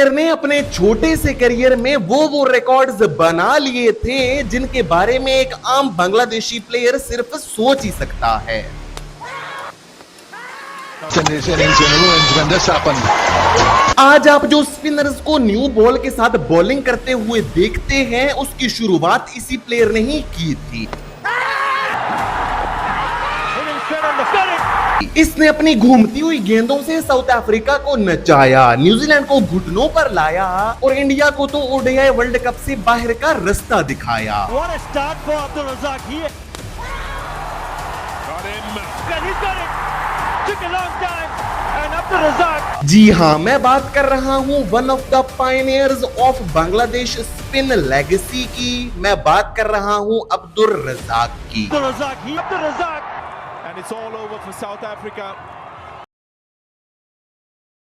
Player ने अपने छोटे से करियर में वो रिकॉर्ड्स बना लिए थे जिनके बारे में एक आम बांग्लादेशी प्लेयर सिर्फ सोच ही सकता है। आज आप जो स्पिनर्स को न्यू बॉल के साथ बॉलिंग करते हुए देखते हैं, उसकी शुरुआत इसी प्लेयर ने ही की थी। इसने अपनी घूमती हुई गेंदों से साउथ अफ्रीका को नचाया, न्यूजीलैंड को घुटनों पर लाया और इंडिया को तो ओडीआई वर्ल्ड कप से बाहर का रास्ता दिखाया। जी हाँ, मैं बात कर रहा हूँ one of the pioneers of Bangladesh spin legacy की। मैं बात कर रहा हूँ अब्दुल रज़ाक की। And it's all over for South Africa.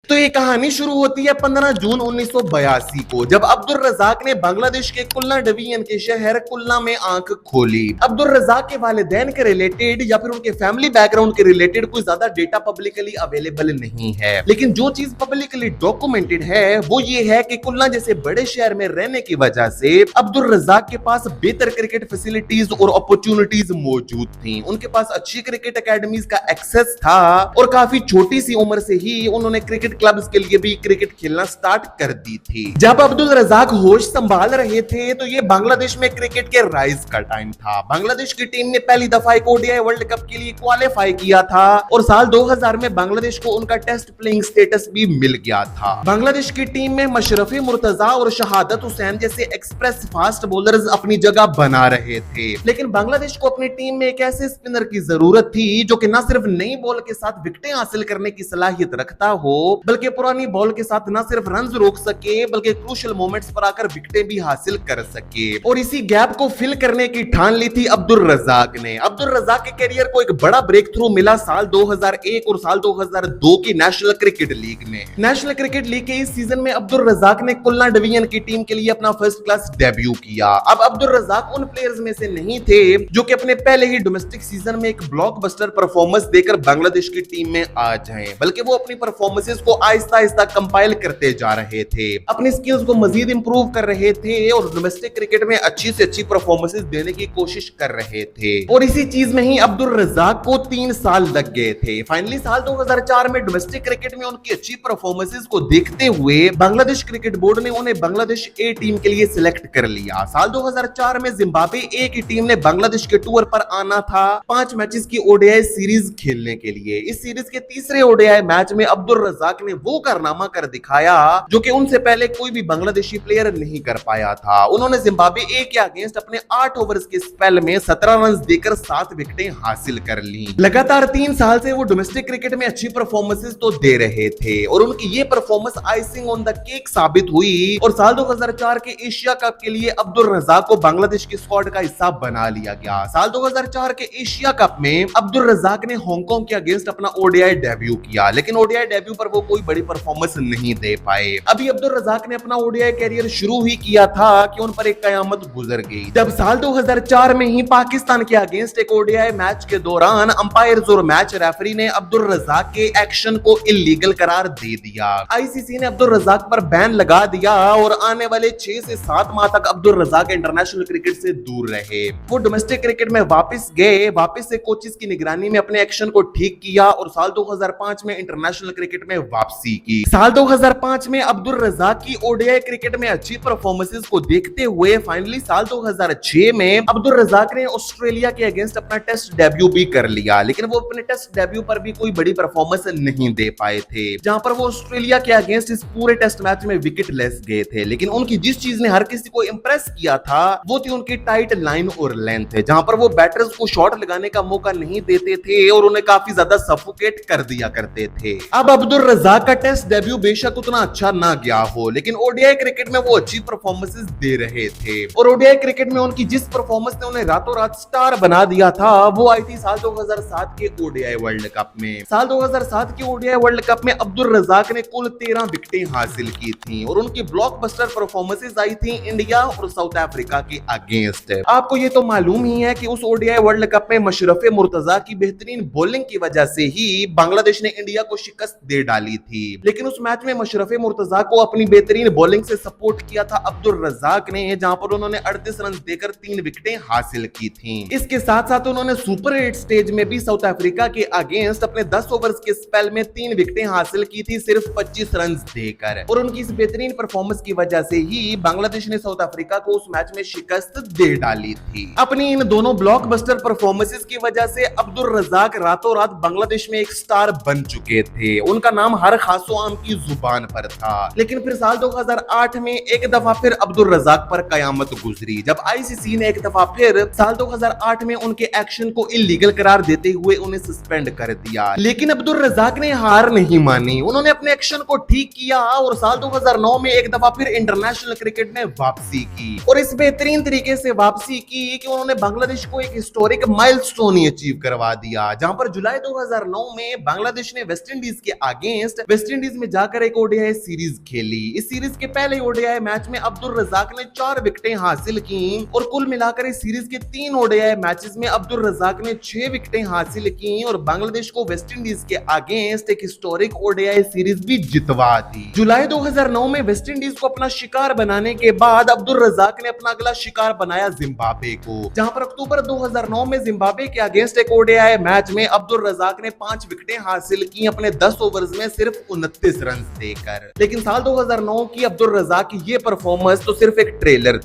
तो ये कहानी शुरू होती है 15 जून 1982 को, जब अब्दुल रज़ाक ने बांग्लादेश के कुल्ला डिवीजन के शहर कुल्ला में आंख खोली। अब्दुल रज़ाक के वालिदैन के रिलेटेड या फिर उनके फैमिली बैकग्राउंड के रिलेटेड कोई ज्यादा डेटा पब्लिकली अवेलेबल नहीं है, लेकिन जो चीज पब्लिकली डॉक्यूमेंटेड है वो ये है कि कुल्ला जैसे बड़े शहर में रहने की वजह से अब्दुल रज़ाक के पास बेहतर क्रिकेट फैसिलिटीज और अपॉर्चुनिटीज मौजूद थी। उनके पास अच्छी क्रिकेट अकेडमीज का एक्सेस था और काफी छोटी सी उम्र से ही उन्होंने क्रिकेट क्लब्स के लिए भी क्रिकेट खेलना स्टार्ट कर दी थी। जब अब्दुल रज़ाक होश संभाल रहे थे तो ये बांग्लादेश में क्रिकेट के राइज का टाइम था। बांग्लादेश की टीम ने पहली दफा एक ओडीआई वर्ल्ड कप के लिए क्वालिफाई किया था और साल 2000 में बांग्लादेश को उनका टेस्ट प्लेइंग स्टेटस भी मिल गया था। बांग्लादेश की टीम में मशरफी मुर्तजा और शहादत हुसैन जैसे एक्सप्रेस फास्ट बॉलर्स अपनी जगह बना रहे थे, लेकिन बांग्लादेश को अपनी टीम में एक ऐसे स्पिनर की जरूरत थी जो कि न सिर्फ नई बॉल के साथ विकेटें हासिल करने की सलाहियत रखता हो, बल्कि पुरानी बॉल के साथ न सिर्फ रन्स रोक सके बल्कि क्रूशियल मोमेंट्स पर आकर विकेटें भी हासिल कर सके। और इसी गैप को फिल करने की ठान ली थी अब्दुल रज़ाक ने। अब्दुल रज़ाक के करियर को एक बड़ा ब्रेक थ्रू मिला साल 2001 और साल 2002 की नेशनल क्रिकेट लीग में। नेशनल क्रिकेट लीग के इस सीजन में अब्दुल रज़ाक ने कुल्ला डिवीजन की टीम के लिए अपना फर्स्ट क्लास डेब्यू किया। अब अब्दुल रज़ाक उन प्लेयर्स में से नहीं थे जो कि अपने पहले ही डोमेस्टिक सीजन में एक ब्लॉकबस्टर परफॉर्मेंस देकर बांग्लादेश की टीम में आ जाएं, बल्कि वो अपनी परफॉर्मेंसेस को आहिस्ता आहिस्ता कंपाइल करते जा रहे थे, अपनी स्किल्स को मजीद इंप्रूव कर रहे थे और डोमेस्टिक क्रिकेट में अच्छी से अच्छी परफॉर्मेंसेस देने की कोशिश कर रहे थे। और इसी चीज में ही अब्दुल रज़ाक को 3 साल लग गए थे। फाइनली साल 2004 में डोमेस्टिक क्रिकेट में उनकी अच्छी परफॉर्मेंसेस को देखते हुए बांग्लादेश क्रिकेट बोर्ड ने उन्हें बांग्लादेश ए टीम के लिए सिलेक्ट कर लिया। साल 2004 में जिम्बाब्वे ए की टीम ने बांग्लादेश के टूर पर आना था 5 मैचेस की ओडीआई सीरीज खेलने के लिए। इस सीरीज के तीसरे ओडीआई मैच में अब्दुल रज़ाक ने वो कारनामा कर दिखाया जो कि उनसे पहले कोई भी बांग्लादेशी प्लेयर नहीं कर पाया था। उन्होंने जिम्बाब्वे ए के अगेंस्ट अपने 8 ओवर्स के स्पेल में 17 रन देकर 7 विकेटें हासिल कर ली। लगातार 3 साल से वो डोमेस्टिक क्रिकेट में अच्छी परफॉर्मेंसेस तो दे रहे थे और उनकी ये performance icing on the cake साबित हुई और साल 2004 के एशिया कप के लिए अब्दुल रज़ाक को बांग्लादेश की स्क्वाड का हिस्सा बना लिया गया। साल 2004 के एशिया कप में अब्दुल रज़ाक ने हांगकांग के अगेंस्ट अपना ओडीआई डेब्यू किया, लेकिन ओडीआई डेब्यू पर वो कोई बड़ी परफॉर्मेंस नहीं दे पाए। अभी अब्दुल रज़ाक ने अपना ओडीआई कैरियर शुरू ही किया था कि उन पर एक कयामत गुजर गई, जब साल 2004 में ही पाकिस्तान के अगेंस्ट एक ओडीआई मैच के दौरान अंपायर्स और मैच रेफरी ने अब्दुल रज़ाक के एक्शन को इल्लीगल करार दे दिया। आईसीसी ने अब्दुल रज़ाक पर बैन लगा दिया और आने वाले 6 से 7 माह तक अब्दुल रज़ाक इंटरनेशनल क्रिकेट से दूर रहे। वो डोमेस्टिक क्रिकेट में वापस गए, वापस से कोचेस की निगरानी में अपने एक्शन को ठीक किया और साल 2005 में इंटरनेशनल क्रिकेट में वापसी की। साल 2005 में अब्दुल रज़ाक की ओडीआई क्रिकेट में अच्छी परफॉर्मेंसेस को देखते हुए फाइनली साल 2006 में अब्दुल रज़ाक ने ऑस्ट्रेलिया के अगेंस्ट अपना टेस्ट डेब्यू भी कर लिया, लेकिन वो अपने टेस्ट डेब्यू पर भी कोई बड़ी परफॉर्मेंस नहीं दे पाए थे, जहां पर वो ऑस्ट्रेलिया के अगेंस्ट इस पूरे टेस्ट मैच में विकेट लेस गए थे। लेकिन उनकी जिस चीज ने हर किसी को इंप्रेस किया था वो थी उनकी टाइट लाइन और लेंथ, जहां पर वो बैटर्स को शॉट लगाने का मौका नहीं देते थे और उन्हें काफी ज्यादा सफोकेट कर दिया करते थे। अब अब्दुल रज़ाक का टेस्ट डेब्यू बेशक उतना अच्छा ना गया हो, लेकिन ओडीआई क्रिकेट में वो अच्छी परफॉर्मेंसेस दे रहे थे और ओडीआई क्रिकेट में उनकी जिस परफॉर्मेंस ने उन्हें रातों रात स्टार बना दिया था वो आई थी साल 2007 के ओडीआई वर्ल्ड कप में। साल 2007 के ओडीआई वर्ल्ड कप में अब्दुल रज़ाक ने कुल 13 विकेटें हासिल की थी और उनकी ब्लॉकबस्टर परफॉर्मेंसेस आई थी इंडिया और साउथ अफ्रीका के अगेंस्ट। आपको ये तो मालूम ही है कि उस ओडीआई वर्ल्ड कप में मशरफे मुर्तजा की बेहतरीन बॉलिंग की वजह से ही बांग्लादेश ने इंडिया को शिकस्त दे डाली थी। लेकिन उस मैच में मशरफे मुर्तजा को अपनी बेहतरीन बॉलिंग से सपोर्ट किया था अब्दुल रज़ाक ने, जहां पर उन्होंने 38 रन देकर 3 विकेटें हासिल की थी। इसके साथ साथ उन्होंने सुपर 8 स्टेज में भी साउथ अफ्रीका के अगेंस्ट अपने 10 ओवर्स के स्पेल में 3 विकेटें हासिल की थी सिर्फ 25 रन देकर। और उनकी इस बेहतरीन परफॉर्मेंस की वजह से ही बांग्लादेश ने साउथ अफ्रीका को उस मैच में शिकस्त दे डाली थी। अपनी इन दोनों ब्लॉकबस्टर परफॉर्मेंसेस की वजह से अब्दुल रज़ाक रातों रात बांग्लादेश में एक स्टार बन चुके थे। उनका नाम हर खासो आम की जुबान पर था। लेकिन फिर साल 2008 में एक दफा फिर अब्दुल रज़ाक पर कयामत गुजरी, जब आईसीसी ने एक दफा फिर साल 2008 में उनके एक्शन को इलीगल करार देते हुए उन्हें सस्पेंड कर दिया। लेकिन अब्दुल रज़ाक ने हार नहीं मानी, उन्होंने अपने एक्शन को ठीक किया और साल 2009 में एक दफा फिर इंटरनेशनल क्रिकेट में वापसी की। और इस बेहतरीन तरीके से वापसी की कि उन्होंने बांग्लादेश को एक हिस्टोरिक माइलस्टोन ही अचीव करवा दिया, जहां पर जुलाई 2009 में बांग्लादेश ने वेस्ट इंडीज के अगेंस्ट वेस्ट इंडीज में जाकर एक ओडीआई सीरीज खेली। इस सीरीज के पहले ओडीआई मैच में अब्दुल रज़ाक ने 4 विकेटें हासिल की और कुल मिलाकर इस सीरीज के 3 ओडीआई मैचेस में अब्दुल रज़ाक ने 6 विकेटें हासिल की और बांग्लादेश को वेस्ट इंडीज के अगेंस्ट एक हिस्टोरिक ओडीआई सीरीज भी जितवा दी। जुलाई 2009 में वेस्ट इंडीज को अपना शिकार बनाने के बाद अब्दुल रज़ाक ने अपना अगला शिकार बनाया जिम्बाब्वे को, जहां पर अक्टूबर 2009 में जिम्बाब्वे के अगेंस्ट एक ओडीआई मैच में अब्दुल रज़ाक ने 5 विकेटें हासिल की अपने 10 ओवर्स में सिर्फ 29 रन देकर। लेकिन साल 2009 की अब्दुल रज़ाक की ये परफॉर्मेंस तो सिर्फ एक ट्रेलर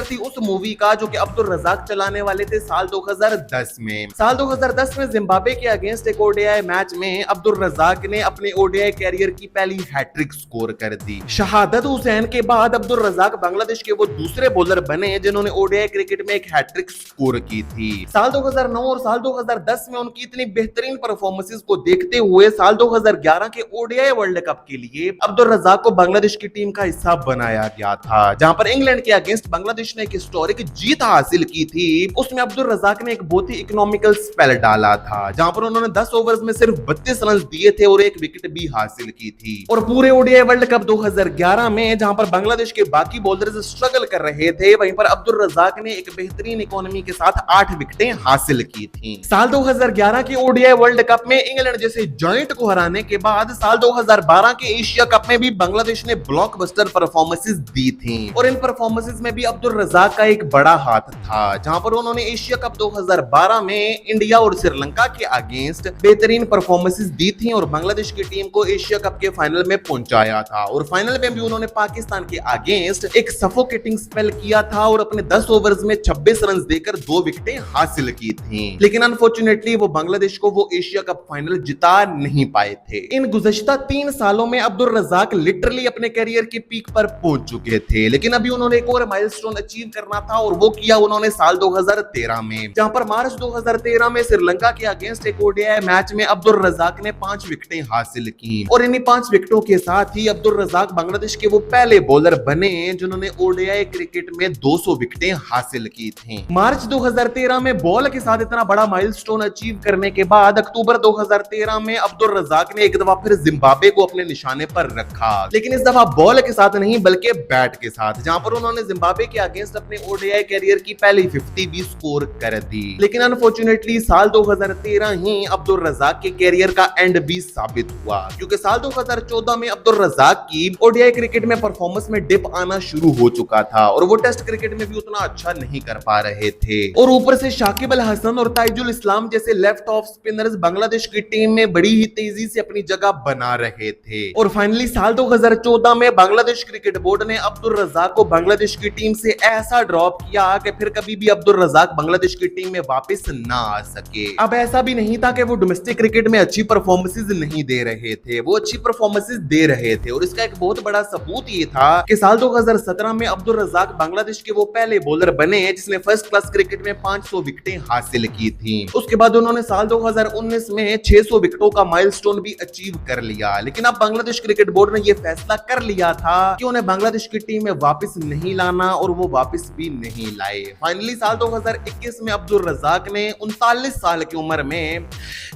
थी उस मूवी का जो कि अब्दुल रज़ाक चलाने वाले थे साल 2010 में। साल 2010 में जिम्बाब्वे के अगेंस्ट एक ओडीआई मैच में अब्दुल रज़ाक ने अपने ओडीआई कैरियर की पहली हैट्रिक स्कोर कर दी। शहादत हुसैन के बाद अब्दुल रज़ाक बांग्लादेश के वो दूसरे बॉलर बने जिन्होंने ओडीआई क्रिकेट में एक हैट्रिक स्कोर की थी। साल 2009 और साल 2010 में उनकी इतनी बेहतरीन परफॉर्मेंसेस को देखते हुए साल 2011 के ओडीआई वर्ल्ड कप के लिए अब्दुल रज़ाक को बांग्लादेश की टीम का हिस्सा बनाया गया था, जहां पर इंग्लैंड के अगेंस्ट बांग्लादेश ने एक हिस्टोरिक जीत हासिल की थी। उसमें अब्दुल रज़ाक ने एक बहुत ही इकोनॉमिकल स्पेल डाला था, जहां पर उन्होंने 10 ओवर्स में सिर्फ 32 रन दिए थे और 1 विकेट भी हासिल की थी। और पूरे ओडीआई वर्ल्ड कप 2011 में जहां पर बांग्लादेश के बाकी बॉलर्स स्ट्रगल कर रहे थे, वहीं पर अब्दुल रज़ाक ने एक बेहतरीन इकोनॉमी के साथ 8 विकेटें हासिल की थी। साल 2011 के ओडीआई वर्ल्ड कप में इंग्लैंड जैसे जॉइंट को हराने के बाद साल 2012 के एशिया कप में भी बांग्लादेश ने ब्लॉकबस्टर परफॉर्मेंसेस दी थी और इन परफॉर्मेंसेस में भी अब्दुल रज़ाक का एक बड़ा हाथ था, जहां पर उन्होंने एशिया कप 2012 में इंडिया और श्रीलंका के अगेंस्ट बेहतरीन परफॉर्मेंसेस दी थी और बांग्लादेश की टीम को एशिया कप के फाइनल में पहुंचाया था। और फाइनल में भी उन्होंने पाकिस्तान के अगेंस्ट एक सफोकेटिंग स्पेल किया था और अपने 10 ओवर्स में 26 रन देकर 2 विकेटें हासिल की थी। लेकिन अनफॉर्चुनेटली वो बांग्लादेश को वो एशिया कप फाइनल जिता नहीं पाए थे। इन गुज़श्ता 3 सालों में अब्दुल रज़ाक लिटरली अपने करियर की पीक पर पहुंच चुके थे, लेकिन अभी उन्होंने एक और माइलस्टोन अचीव करना था और वो किया उन्होंने साल 2013 में, जहां पर मार्च 2013 में श्रीलंका के अगेंस्ट एक ओडीआई मैच में अब्दुल रज़ाक ने 5 विकेटें हासिल की और इन्हीं 5 विकेटों के साथ ही अब्दुल रज़ाक बांग्लादेश के वो पहले बॉलर बने जिन्होंने ओडीआई क्रिकेट में 200 विकेटें हासिल की थी। मार्च 2013 में बॉल के साथ इतना बड़ा माइलस्टोन अचीव करने के बाद अक्टूबर 2013 में अब्दुल रज़ाक ने एक दफा फिर जिम्बाब्वे को अपने निशाने पर रखा, लेकिन इस दफा बॉल के साथ नहीं बल्कि बैट के साथ, जहां पर उन्होंने जिम्बाब्वे के अगेंस्ट अपने ओडीआई कैरियर की पहली 50 भी स्कोर कर दी। लेकिन अनफॉर्चुनेटली साल 2013 ही अब्दुल रज़ाक के कैरियर का एंड भी साबित हुआ, क्योंकि साल 2014 में अब्दुल रज़ाक की ओडीआई क्रिकेट में परफॉर्मेंस में डिप आना शुरू हो चुका था और वो टेस्ट क्रिकेट में भी उतना अच्छा नहीं कर पा रहे थे। और ऊपर से शाकिब अल हसन और ताइजुल इस्लाम जैसे लेफ्ट ऑफ स्पिनर्स बांग्लादेश की टीम में बड़ी ही तेजी से अपनी जगह बना रहे थे। और फाइनली साल 2014 में बांग्लादेश क्रिकेट बोर्ड ने अब्दुल रज़ाक को बांग्लादेश की टीम से ऐसा ड्रॉप किया कि फिर कभी भी अब्दुल रज़ाक बांग्लादेश की टीम में वापस ना आ सके। अब ऐसा भी नहीं था कि वो डोमेस्टिक क्रिकेट में अच्छी परफॉर्मेंसेस नहीं दे रहे थे, वो अच्छी परफॉर्मेंसेस दे रहे थे और इसका एक बहुत बड़ा सबूत ये था कि साल 2017 में अब्दुल रज़ाक बांग्लादेश के वो पहले बॉलर बने जिसने फर्स्ट क्लास क्रिकेट में 500 विकेटें हासिल की थी। उसके बाद उन्होंने साल 2019 में 600 विकेटों का माइलस्टोन भी अचीव कर लिया। लेकिन अब बांग्लादेश क्रिकेट बोर्ड ने यह फैसला कर लिया था कि उन्हें बांग्लादेश की टीम में वापस नहीं लाना और वो वापस भी नहीं लाए। फाइनली साल 2021 में अब्दुल रज़ाक ने 39 साल की उम्र में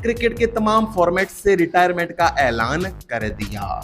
क्रिकेट के तमाम फॉर्मेट से रिटायरमेंट का ऐलान कर दिया।